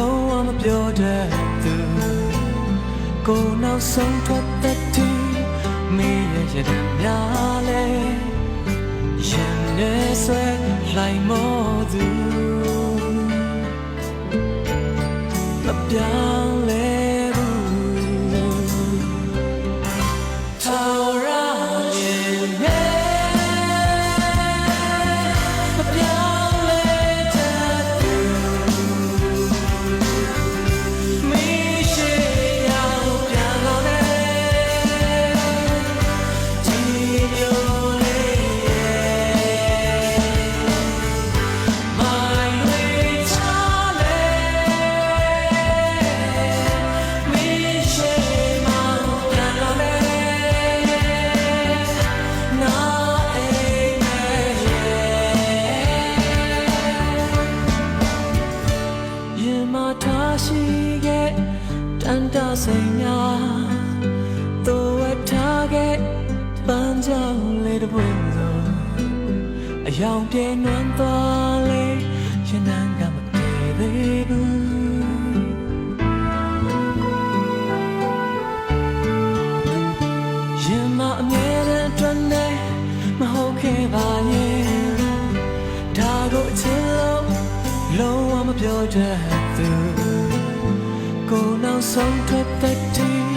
လုံးဝမပြောတတ်သူကိုနောက်ဆုံးထွက်သက်တီမေးရတဲ့များလဲရင်နဲ့ဆွဲလိုက်မောသူမပြောင်းလဲရှိခဲ့တန်တဆိန်များတိုးဝတ်ထားခဲ့ပန်းကြောင်လေးတစ်ပွင့်သောအယောင်ပြေနွမ်းသွားလေရင်နံကမတည်သေးဘူးရင်မအမြဲတမ်းအတွက်နဲ့မဟုတ်ခဲ့ပါရဲ့ဒါကိုအချစ်လုံးဝမပြောတတ်သူကိုနောက်ဆုံးထွက်သက်တီ